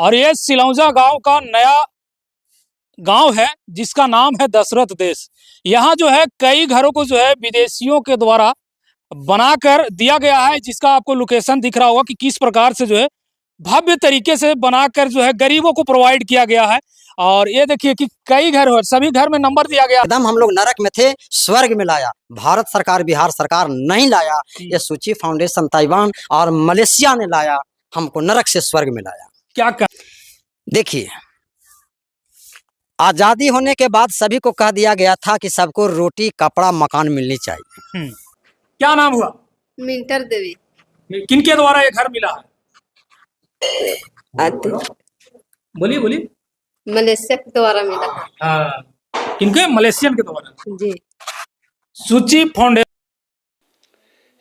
और ये सिलौंजा गांव का नया गांव है जिसका नाम है दशरथ देश। यहाँ जो है कई घरों को जो है विदेशियों के द्वारा बनाकर दिया गया है, जिसका आपको लोकेशन दिख रहा होगा कि किस प्रकार से जो है भव्य तरीके से बनाकर जो है गरीबों को प्रोवाइड किया गया है। और ये देखिए कि कई घर हो, सभी घर में नंबर दिया गया। एकदम हम लोग नरक में थे, स्वर्ग में लाया भारत सरकार, बिहार सरकार नहीं लाया। ये सूची फाउंडेशन ताइवान और मलेशिया ने लाया, हमको नरक से स्वर्ग में लाया। क्या कर देखिए, आजादी होने के बाद सभी को कह दिया गया था कि सबको रोटी कपड़ा मकान मिलनी चाहिए। क्या नाम हुआ? मिंटर देवी। किनके द्वारा ये घर मिला है? बोलिए बोलिए। मलेशिया के द्वारा मिला। हाँ, किनके? मलेशियन के द्वारा जी। सूची फाउंडेशन।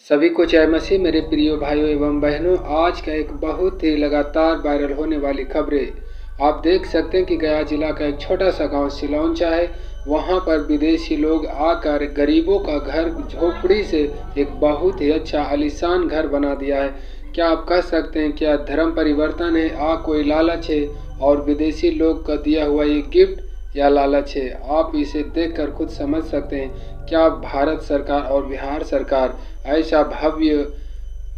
सभी को जय मसीह मेरे प्रिय भाइयों एवं बहनों। आज का एक बहुत ही लगातार वायरल होने वाली खबरें आप देख सकते हैं कि गया जिला का एक छोटा सा गांव सिलौंजा है। वहां पर विदेशी लोग आकर गरीबों का घर झोपड़ी से एक बहुत ही अच्छा आलीशान घर बना दिया है। क्या आप कह सकते हैं क्या धर्म परिवर्तन है, कोई लालच है और विदेशी लोग का दिया हुआ ये गिफ्ट या लालच है? आप इसे देखकर खुद समझ सकते हैं। क्या भारत सरकार और बिहार सरकार ऐसा भव्य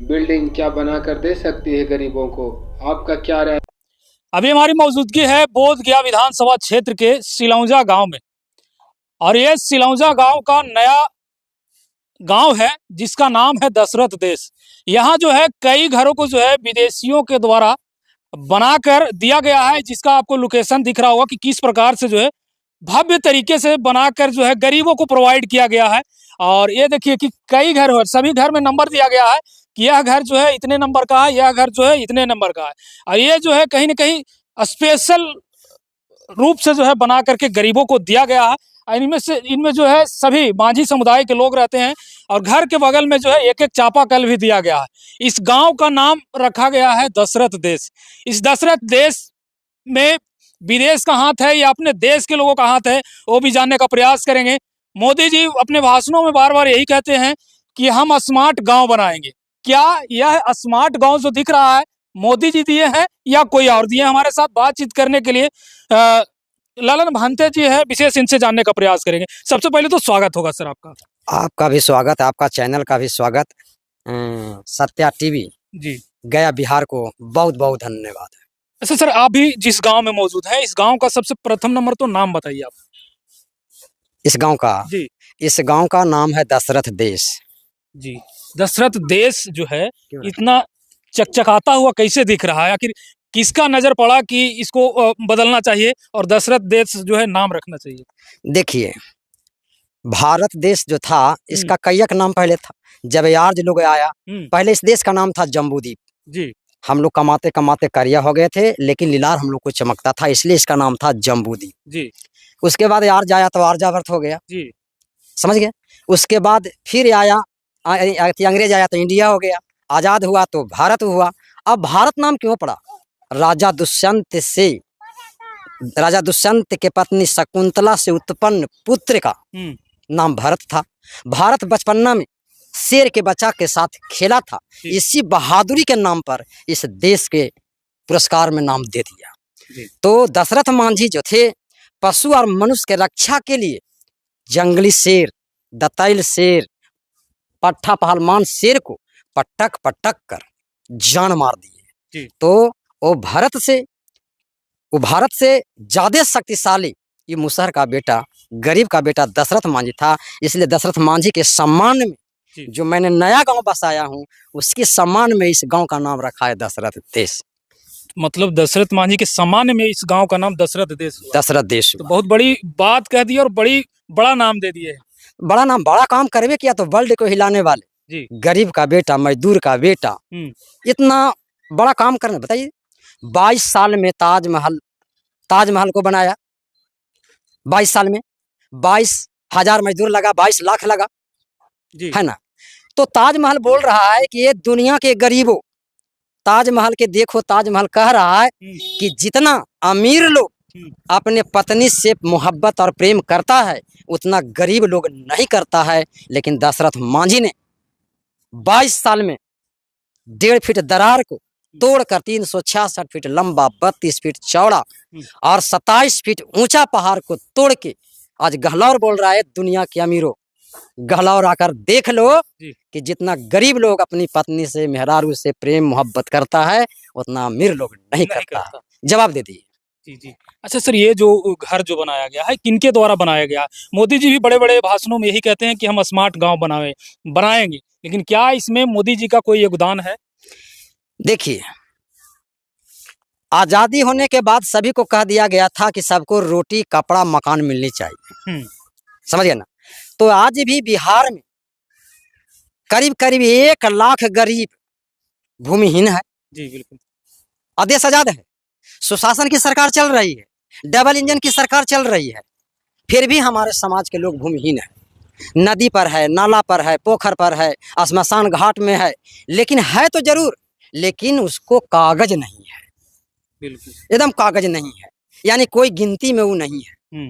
बिल्डिंग क्या बनाकर दे सकती है गरीबों को? आपका क्या राय? अभी हमारी मौजूदगी है बोध गया विधानसभा क्षेत्र के सिलौंजा गांव में। और ये सिलौंजा गांव का नया गांव है जिसका नाम है दशरथ देश। यहाँ जो है कई घरों को जो है विदेशियों के द्वारा बनाकर दिया गया है, जिसका आपको लोकेशन दिख रहा होगा कि किस प्रकार से जो है भव्य तरीके से बनाकर जो है गरीबों को प्रोवाइड किया गया है। और ये देखिए कि कई घर हो, सभी घर में नंबर दिया गया है कि यह घर जो है इतने नंबर का है, यह घर जो है इतने नंबर का है। और ये जो है कहीं ना कहीं स्पेशल रूप से जो है बना करके गरीबों को दिया गया है। इनमें जो है सभी माझी समुदाय के लोग रहते हैं। और घर के बगल में जो है एक एक चापाकल भी दिया गया है। इस गांव का नाम रखा गया है दशरथ देश। इस दशरथ देश में विदेश का हाथ है या अपने देश के लोगों का हाथ है, वो भी जानने का प्रयास करेंगे। मोदी जी अपने भाषणों में बार बार यही कहते हैं कि हम स्मार्ट गांव बनाएंगे। क्या यह स्मार्ट गांव जो दिख रहा है मोदी जी दिए हैं या कोई और दिए? हमारे साथ बातचीत करने के लिए ललन भांते जी है, विशेष इनसे जानने का प्रयास करेंगे। सबसे पहले तो स्वागत होगा सर आपका। आपका भी स्वागत, आपका चैनल का भी स्वागत। सत्या टीवी जी गया बिहार को बहुत बहुत धन्यवाद। अच्छा सर, आप भी जिस गांव में मौजूद हैं, इस गांव का सबसे प्रथम नंबर तो नाम बताइए आप। इस गांव का जी, इस गांव का नाम है दशरथ देश। जी, दशरथ देश जो है इतना चकचकाता हुआ कैसे दिख रहा है? आखिर किसका नजर पड़ा कि इसको बदलना चाहिए और दशरथ देश जो है नाम रखना चाहिए? देखिए, भारत देश जो था इसका कईक नाम पहले था। जब यार्ज लोग आया, पहले इस देश का नाम था जम्बूद्वीप। जी, हम लोग कमाते कमाते करिया हो गए थे, लेकिन लीलार हम लोग को चमकता था, इसलिए इसका नाम था जम्बूद्वीप। जी, उसके बाद यार्ज आया तो आर्यावर्त हो गया। जी, समझ गए? उसके बाद फिर आया अंग्रेज आया तो इंडिया हो गया। आजाद हुआ तो भारत हुआ। अब भारत नाम क्यों पड़ा? राजा दुष्यंत के पत्नी शकुंतला से उत्पन्न पुत्र का नाम भरत था। भारत बचपना में शेर के बच्चा के साथ खेला था। इसी बहादुरी के नाम पर इस देश के पुरस्कार में नाम दे दिया। तो दशरथ मांझी जो थे, पशु और मनुष्य के रक्षा के लिए जंगली शेर, दतैल शेर, पट्ठा पहलवान शेर को पटक पटक कर जान मार दिए। तो वो भारत से ज्यादा शक्तिशाली ये मुसहर का बेटा, गरीब का बेटा दशरथ मांझी था। इसलिए दशरथ मांझी के सम्मान में जो मैंने नया गांव बसाया हूँ, उसके सम्मान में इस गांव का नाम रखा है दशरथ देश। मतलब दशरथ मांझी के सम्मान में इस गांव का नाम दशरथ देश हुआ। दशरथ देश तो बहुत बड़ी बात कह दी और बड़ा नाम दे दिए। बड़ा नाम, बड़ा काम करवे किया तो वर्ल्ड को हिलाने वाले जी। गरीब का बेटा, मजदूर का बेटा, इतना बड़ा काम करना। बताइए, 22 साल में ताजमहल को बनाया। 22 साल में 22,000 मजदूर लगा, 22 लाख लगा जी। है ना? तो ताजमहल बोल रहा है कि ये दुनिया के गरीबों, ताजमहल के देखो, ताजमहल कह रहा है कि जितना अमीर लोग अपने पत्नी से मोहब्बत और प्रेम करता है, उतना गरीब लोग नहीं करता है। लेकिन दशरथ मांझी ने 22 साल में 1.5 फीट दरार को तोड़कर 366 फीट लंबा, 32 फीट चौड़ा और 27 फीट ऊंचा पहाड़ को तोड़ के आज गहलौर बोल रहा है दुनिया के अमीरों, गहलौर आकर देख लो कि जितना गरीब लोग अपनी पत्नी से, मेहरारू से प्रेम मोहब्बत करता है उतना अमीर लोग नहीं करता। जवाब दे दिए। जी जी। अच्छा सर, ये जो घर जो बनाया गया है किनके द्वारा बनाया गया है? मोदी जी भी बड़े बड़े भाषणों में यही कहते हैं कि हम स्मार्ट गांव बनाएंगे, लेकिन क्या इसमें मोदी जी का कोई योगदान है? देखिए, आजादी होने के बाद सभी को कह दिया गया था कि सबको रोटी, कपड़ा, मकान मिलनी चाहिए, समझ गए ना। तो आज भी बिहार में करीब करीब 1 लाख गरीब भूमिहीन है। जी बिल्कुल। आदेश आजाद है, सुशासन की सरकार चल रही है, डबल इंजन की सरकार चल रही है, फिर भी हमारे समाज के लोग भूमिहीन है। नदी पर है, नाला पर है, पोखर पर है, श्मशान घाट में है, लेकिन है तो जरूर, लेकिन उसको कागज नहीं है, बिल्कुल एकदम कागज नहीं है, यानी कोई गिनती में वो नहीं है।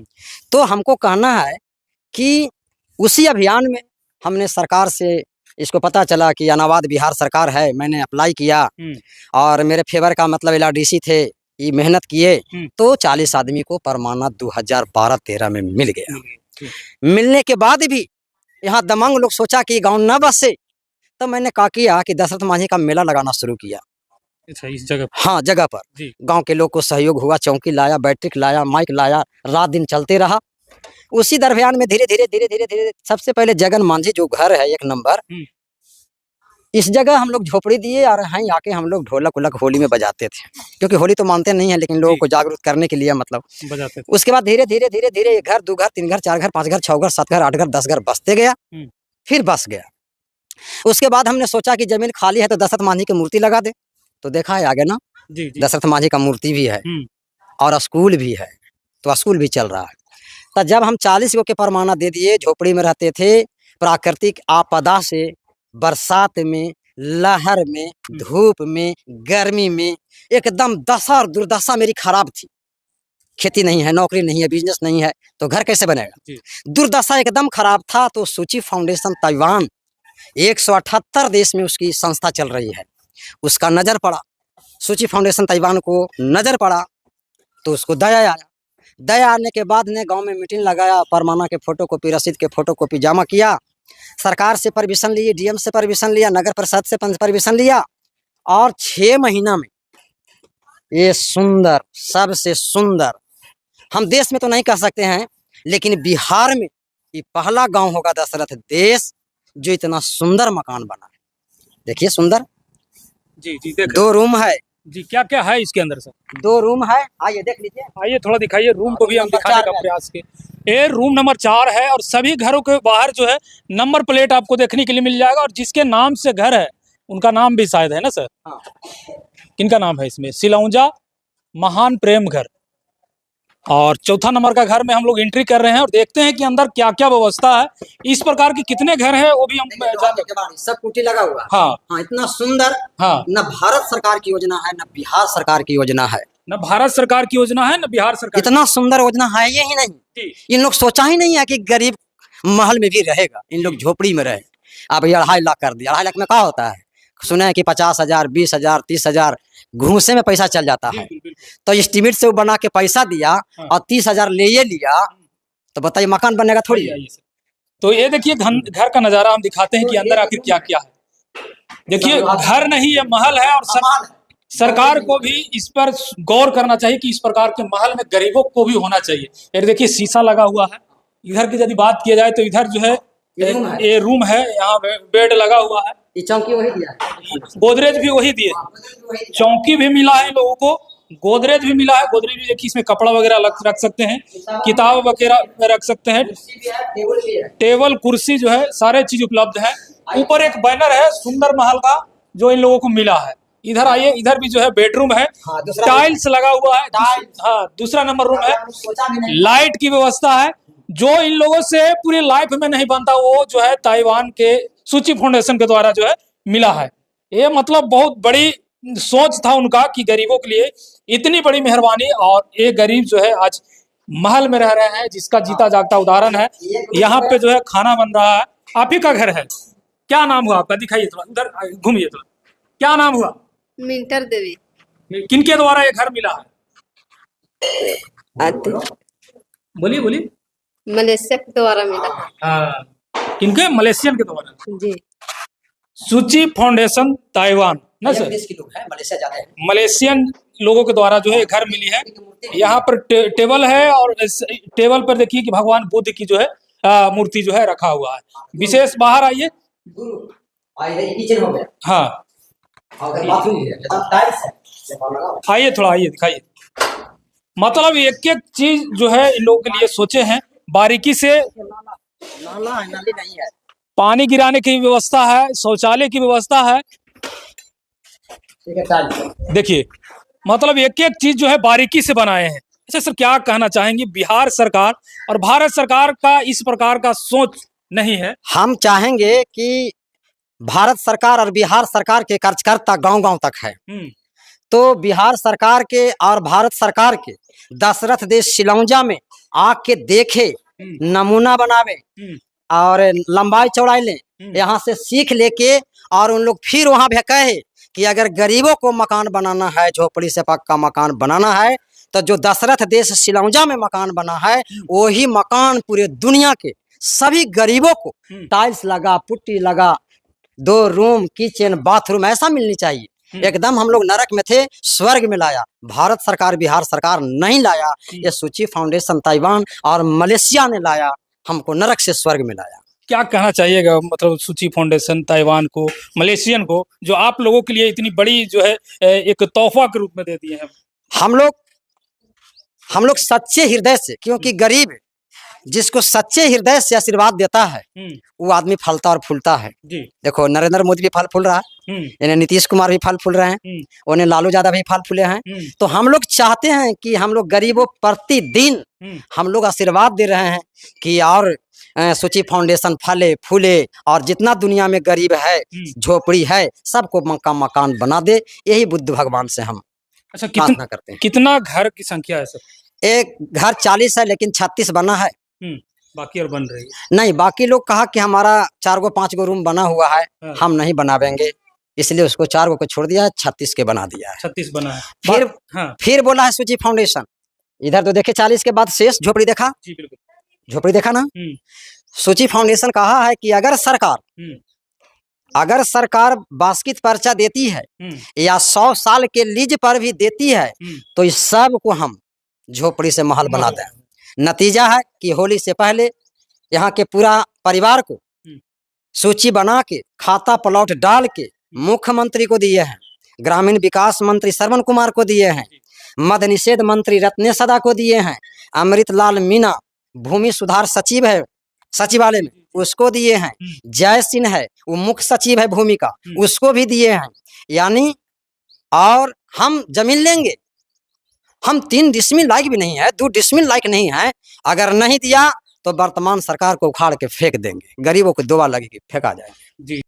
तो हमको कहना है कि उसी अभियान में हमने सरकार से, इसको पता चला कि अनावाद बिहार सरकार है, मैंने अप्लाई किया और मेरे फेवर का मतलब LRDC थे, ये मेहनत किए तो 40 आदमी को परमानेंट 2012-13 में मिल गया। मिलने के बाद भी यहाँ दमंग लोग सोचा कि गांव न बसे, तो मैंने कहा किया कि दशरथ मांझी का मेला लगाना शुरू किया। अच्छा, इस जगह? हाँ, जगह पर गांव के लोग को सहयोग हुआ, चौकी लाया, बैटरी लाया, माइक लाया, रात दिन चलते रहा। उसी दरमियान में धीरे धीरे सबसे पहले जगन मांझी जो घर है 1 नंबर, इस जगह हम लोग झोपड़ी दिए और यहाँ आके हम लोग ढोलक उलक होली में बजाते थे, क्योंकि होली तो मानते नहीं है, लेकिन लोगों को जागरूक करने के लिए मतलब बजाते थे। उसके बाद धीरे धीरे 1 घर, 2 घर, 3 घर, 4 घर, 5 घर, 6 घर, 7 घर, 8 घर, 10 घर बसते गया, फिर बस गया। उसके बाद हमने सोचा कि जमीन खाली है तो दशरथ मांझी की मूर्ति लगा दे, तो देखा है आगे ना, दशरथ मांझी का मूर्ति भी है और स्कूल भी है, तो स्कूल भी चल रहा है। तो जब हम 40 गो के परमाना दे दिए, झोपड़ी में रहते थे, प्राकृतिक आपदा से, बरसात में, लहर में, धूप में, गर्मी में, एकदम दशा और दुर्दशा मेरी खराब थी। खेती नहीं है, नौकरी नहीं है, बिजनेस नहीं है, तो घर कैसे बनेगा? दुर्दशा एकदम खराब था। तो सूची फाउंडेशन ताइवान 178 देश में उसकी संस्था चल रही है, उसका नजर पड़ा, सूची फाउंडेशन ताइवान को नजर पड़ा, तो उसको दया आया। दया आने के बाद ने गांव में मीटिंग लगाया, परमाना के फोटोकॉपी, रसीद के फोटोकॉपी जमा किया, सरकार से परमिशन लिए, डीएम से परमिशन लिया, नगर परिषद से परमिशन लिया, और 6 महीना में ये सुंदर, सबसे सुंदर, हम देश में तो नहीं कह सकते हैं, लेकिन बिहार में ये पहला गांव होगा दशरथ देश जो इतना सुंदर मकान बना है। देखिए सुंदर। जी जी, देख 2 रूम है जी। क्या क्या है इसके अंदर सर? 2 रूम है, आइए देख लीजिए। आइए थोड़ा दिखाइए, रूम को भी हम दिखाने का प्रयास किए। ये रूम नंबर 4 है और सभी घरों के बाहर जो है नंबर प्लेट आपको देखने के लिए मिल जाएगा, और जिसके नाम से घर है उनका नाम भी शायद है ना सर? हाँ। किनका नाम है इसमें? सिलौंजा महान प्रेम घर। और चौथा नंबर का घर में हम लोग एंट्री कर रहे हैं और देखते हैं कि अंदर क्या क्या व्यवस्था है, इस प्रकार की कितने घर है वो भी हम सब कुटी लगा हुआ है। हाँ हाँ, इतना सुंदर। हाँ, न भारत सरकार की योजना है, न बिहार सरकार की योजना है, न भारत सरकार की योजना है, न बिहार सरकार। इतना सुंदर योजना है ये ही नहीं। इन लोग सोचा ही नहीं है कि गरीब महल में भी रहेगा, इन लोग झोपड़ी में रहे। अब 2.5 लाख कर दिया। 2.5 लाख में क्या होता है? सुना है कि 50,000, 20,000, 30,000 घूसे में पैसा चल जाता है। तो एस्टीमेट से वो बना के पैसा दिया और 30,000 ले ये लिया, तो बताइए मकान बनेगा थोड़ी? तो ये देखिए घर का नजारा हम दिखाते हैं कि अंदर आखिर क्या क्या है। देखिए घर नहीं, ये महल है, और सरकार को भी इस पर गौर करना चाहिए कि इस प्रकार के महल में गरीबों को भी होना चाहिए। ये देखिए शीशा लगा हुआ है। इधर की यदि बात किया जाए तो इधर जो है ये रूम है, यहाँ बेड लगा हुआ है, चौकी वही दिया, गोदरेज भी वही दिए, चौकी भी मिला है लोगों को, गोदरेज भी मिला है। गोदरेज भी देखिए, इसमें कपड़ा वगैरह रख सकते हैं, किताब वगैरह रख सकते हैं, टेबल कुर्सी जो है सारे चीज उपलब्ध है। ऊपर एक बैनर है सुंदर महल का जो इन लोगों को मिला है। इधर आइए, इधर भी जो है बेडरूम है, टाइल्स लगा हुआ है। हाँ, दूसरा नंबर रूम है, लाइट की व्यवस्था है, जो इन लोगों से पूरी लाइफ में नहीं बनता, वो जो है ताइवान के सूची फाउंडेशन के द्वारा जो है मिला है। ये मतलब बहुत बड़ी सोच था उनका कि गरीबों के लिए इतनी बड़ी मेहरबानी, और ये गरीब जो है आज महल में रह रहे हैं, जिसका जीता जागता उदाहरण है। यहाँ पे जो है खाना बन रहा है। आप ही का घर है, क्या नाम हुआ आपका? दिखाइए थोड़ा, उधर घूमिए थोड़ा, क्या नाम हुआ? मिंटर देवी। किनके द्वारा ये घर मिला है? बोलिए बोलिए। मलेशिया के द्वारा मिला। हाँ, किनके? मलेशियन के द्वारा। जी। सूची फाउंडेशन ताइवान ना सर? के लोग हैं, मलेशिया जाते हैं। मलेशियन लोगों के द्वारा जो है घर मिली है। यहाँ पर टेबल है और इस टेबल पर देखिए कि भगवान बुद्ध की जो है मूर्ति जो है रखा हुआ है। विशेष बाहर आइए। किचन हो गया। हाँ, बाथरूम है, टाइल्स है। आइए थोड़ा, आइए दिखाइए। मतलब एक एक चीज जो है इन लोगों के लिए सोचे हैं बारीकी से। नाली नहीं है। पानी गिराने की व्यवस्था है, शौचालय की व्यवस्था है। देखिए मतलब एक एक चीज जो है बारीकी से बनाए हैं। अच्छा सर, क्या कहना चाहेंगे? बिहार सरकार और भारत सरकार का इस प्रकार का सोच नहीं है। हम चाहेंगे कि भारत सरकार और बिहार सरकार के कार्यकर्ता गांव-गांव तक है, तो बिहार सरकार के और भारत सरकार के दशरथ देश सिलौंजा में आके देखे, नमूना बनावे और लंबाई चौड़ाई ले, यहाँ से सीख लेके और उन लोग फिर वहां भी कहे कि अगर गरीबों को मकान बनाना है, झोपड़ी से पक्का मकान बनाना है, तो जो दशरथ देश सिलौंजा में मकान बना है वही मकान पूरे दुनिया के सभी गरीबों को टाइल्स लगा, पुट्टी लगा, 2 रूम, किचन, बाथरूम ऐसा मिलनी चाहिए। एकदम हम लोग नरक में थे, स्वर्ग में लाया भारत सरकार, बिहार सरकार नहीं लाया। ये सूची फाउंडेशन ताइवान और मलेशिया ने लाया, हमको नरक से स्वर्ग में लाया। क्या कहना चाहिएगा मतलब सूची फाउंडेशन ताइवान को, मलेशियन को, जो आप लोगों के लिए इतनी बड़ी जो है एक तोहफा के रूप में दे दिए हैं? हम लोग सच्चे हृदय से, क्योंकि गरीब जिसको सच्चे हृदय से आशीर्वाद देता है वो आदमी फलता और फूलता है। देखो नरेंद्र मोदी भी फल फूल रहा है, इन्हें नीतीश कुमार भी फल फूल रहे हैं, उन्हें लालू यादव भी फल फूले हैं। तो हम लोग चाहते हैं कि हम लोग गरीबों प्रतिदिन हम लोग आशीर्वाद दे रहे हैं कि और सूची फाउंडेशन फले फूले और जितना दुनिया में गरीब है, झोपड़ी है, सबको मकान बना दे। यही बुद्ध भगवान से हम प्रार्थना करते हैं। कितना घर की संख्या है सर? एक घर 40 है, लेकिन 36 बना है। बाकी और बन रही है? नहीं, बाकी लोग कहा कि हमारा 4-5 रूम बना हुआ है, हम नहीं बनावेंगे, इसलिए उसको 4 को छोड़ दिया है, 36 के बना दिया है। 36 बना है। फिर बोला है सूची फाउंडेशन, इधर तो देखे 40 के बाद शेष झोपड़ी देखा। जी बिल्कुल, झोपड़ी देखा ना। सूची फाउंडेशन कहा है कि अगर सरकार बास्कित पर्चा देती है या 100 साल के लीज पर भी देती है, तो इस सब को हम झोपड़ी से महल बना दें। नतीजा है कि होली से पहले यहाँ के पूरा परिवार को सूची बना के खाता प्लॉट डाल के मुख्यमंत्री को दिए हैं, ग्रामीण विकास मंत्री श्रवण कुमार को दिए हैं, मद निषेध मंत्री रत्नेश सदा को दिए हैं, अमृतलाल मीणा भूमि सुधार सचिव है सचिवालय में, उसको दिए हैं, जय सिंह है वो मुख्य सचिव है भूमि का, उसको भी दिए हैं। यानी और हम जमीन लेंगे, हम 3 डिसमिल लायक भी नहीं है, 2 डिसमिल लायक नहीं है। अगर नहीं दिया तो वर्तमान सरकार को उखाड़ के फेंक देंगे, गरीबों को दुआ लगेगी, फेंका जाएगा। जी।